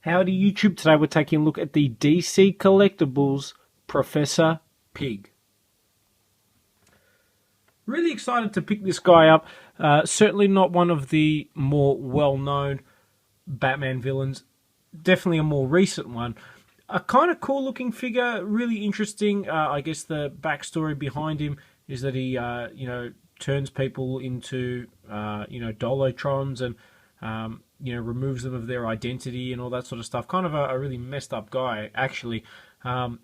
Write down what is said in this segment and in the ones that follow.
Howdy YouTube, today we're taking a look at the DC Collectibles Professor Pig. Really excited to pick this guy up. Certainly not one of the more well-known Batman villains. Definitely a more recent one. A kind of cool looking figure, really interesting. I guess the backstory behind him is that he, turns people into, Dolotrons and, removes them of their identity and all that sort of stuff. Kind of a really messed up guy, actually. A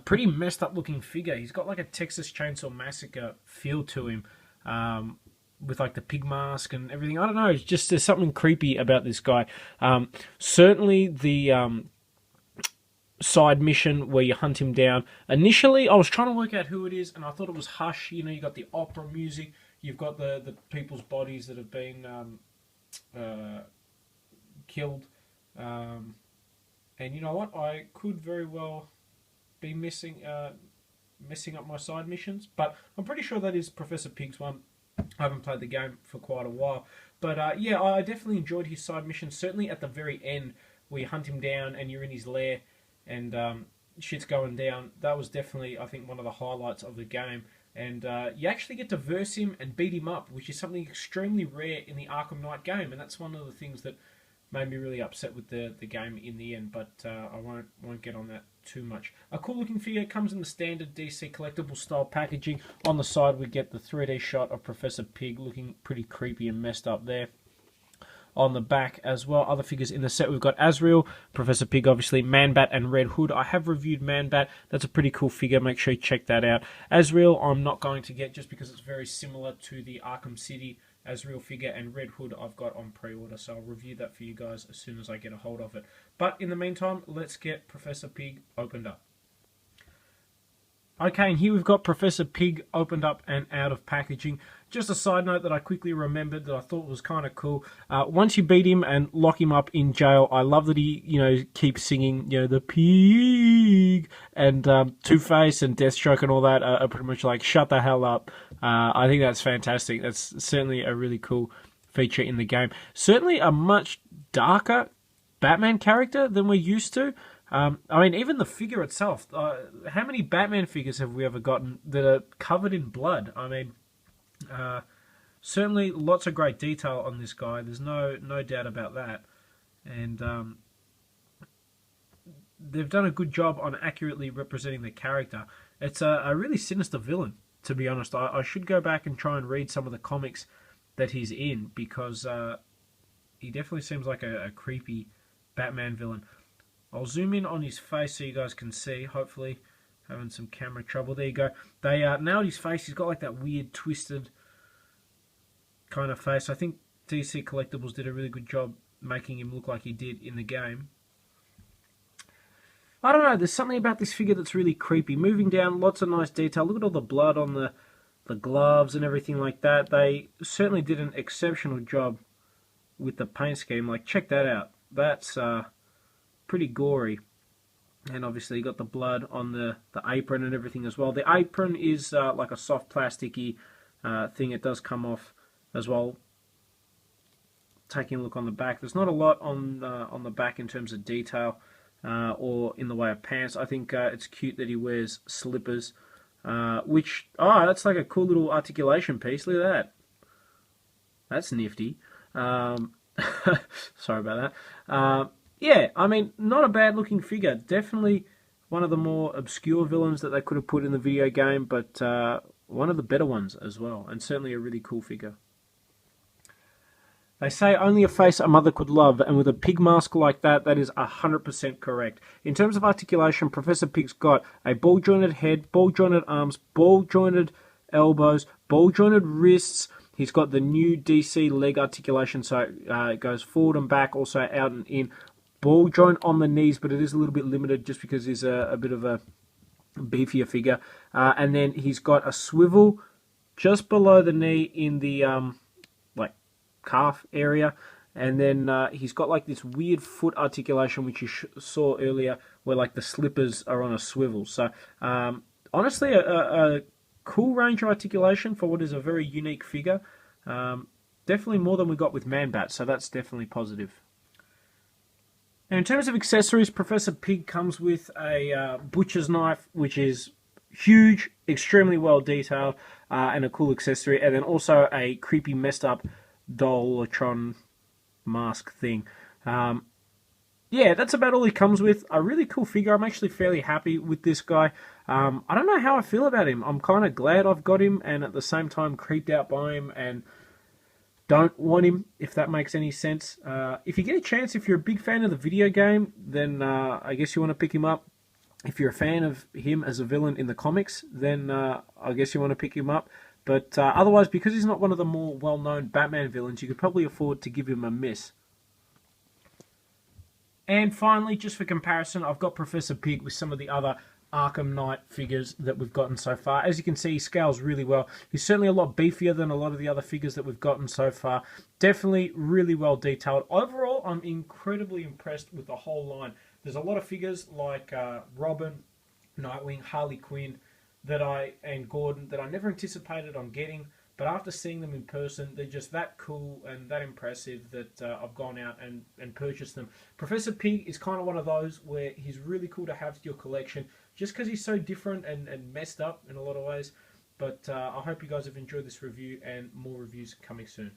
pretty messed up looking figure. He's got like a Texas Chainsaw Massacre feel to him, with like the pig mask and everything. I don't know, it's just there's something creepy about this guy. Certainly the side mission where you hunt him down. Initially, I was trying to work out who it is, and I thought it was Hush. You know, you got the opera music, you've got the people's bodies that have been killed, and you know what? I could very well be messing up my side missions, but I'm pretty sure that is Professor Pig's one. I haven't played the game for quite a while, but yeah, I definitely enjoyed his side missions. Certainly at the very end, where you hunt him down and you're in his lair and shit's going down. That was definitely, I think, one of the highlights of the game. And you actually get to verse him and beat him up, which is something extremely rare in the Arkham Knight game, and that's one of the things that made me really upset with the game in the end, but I won't get on that too much. A cool looking figure. Comes in the standard DC collectible style packaging. On the side we get the 3D shot of Professor Pig looking pretty creepy and messed up there. On the back as well, other figures in the set, we've got Azrael, Professor Pig obviously, Man-Bat and Red Hood. I have reviewed Man-Bat, that's a pretty cool figure, make sure you check that out. Azrael I'm not going to get just because it's very similar to the Arkham City Azrael figure, and Red Hood I've got on pre-order, so I'll review that for you guys as soon as I get a hold of it. But in the meantime, let's get Professor Pig opened up. Okay, and here we've got Professor Pig opened up and out of packaging. Just a side note that I quickly remembered that I thought was kind of cool. Once you beat him and lock him up in jail, I love that he, keeps singing, the pig, and Two-Face and Deathstroke and all that are pretty much like, shut the hell up. I think that's fantastic. That's certainly a really cool feature in the game. Certainly a much darker Batman character than we're used to. Even the figure itself. How many Batman figures have we ever gotten that are covered in blood? Certainly lots of great detail on this guy. There's no doubt about that. And they've done a good job on accurately representing the character. It's a really sinister villain, to be honest. I should go back and try and read some of the comics that he's in, because he definitely seems like a creepy Batman villain. I'll zoom in on his face so you guys can see. Hopefully, having some camera trouble. There you go. They nailed his face. He's got like that weird, twisted kind of face. I think DC Collectibles did a really good job making him look like he did in the game. I don't know. There's something about this figure that's really creepy. Moving down, lots of nice detail. Look at all the blood on the gloves and everything like that. They certainly did an exceptional job with the paint scheme. Like, check that out. That's pretty gory. And obviously you got the blood on the apron and everything as well. The apron is like a soft plasticky thing. It does come off as well. Taking a look on the back, there's not a lot on the back in terms of detail or in the way of pants. I think it's cute that he wears slippers, that's like a cool little articulation piece. Look at that. That's nifty. Sorry about that. Yeah, not a bad looking figure. Definitely one of the more obscure villains that they could have put in the video game, but one of the better ones as well, and certainly a really cool figure. They say only a face a mother could love, and with a pig mask like that, that is 100% correct. In terms of articulation, Professor Pig's got a ball-jointed head, ball-jointed arms, ball-jointed elbows, ball-jointed wrists. He's got the new DC leg articulation, so it goes forward and back, also out and in. Ball joint on the knees, but it is a little bit limited just because he's a bit of a beefier figure. And then he's got a swivel just below the knee in the calf area. And then he's got like this weird foot articulation, which you saw earlier, where like the slippers are on a swivel. So honestly, a cool range of articulation for what is a very unique figure. Definitely more than we got with Man-Bat, so that's definitely positive. And in terms of accessories, Professor Pig comes with a butcher's knife, which is huge, extremely well detailed, and a cool accessory, and then also a creepy, messed up Dolatron mask thing. Yeah, that's about all he comes with. A really cool figure. I'm actually fairly happy with this guy. I don't know how I feel about him. I'm kind of glad I've got him, and at the same time creeped out by him, and don't want him, if that makes any sense. If you get a chance, if you're a big fan of the video game, then I guess you want to pick him up. If you're a fan of him as a villain in the comics, then I guess you want to pick him up. But otherwise, because he's not one of the more well-known Batman villains, you could probably afford to give him a miss. And finally, just for comparison, I've got Professor Pig with some of the other Arkham Knight figures that we've gotten so far. As you can see, he scales really well. He's certainly a lot beefier than a lot of the other figures that we've gotten so far. Definitely really well detailed. Overall, I'm incredibly impressed with the whole line. There's a lot of figures like Robin, Nightwing, Harley Quinn, and Gordon that I never anticipated on getting. But after seeing them in person, they're just that cool and that impressive that I've gone out and purchased them. Professor Pig is kind of one of those where he's really cool to have to your collection just because he's so different and messed up in a lot of ways. But I hope you guys have enjoyed this review, and more reviews coming soon.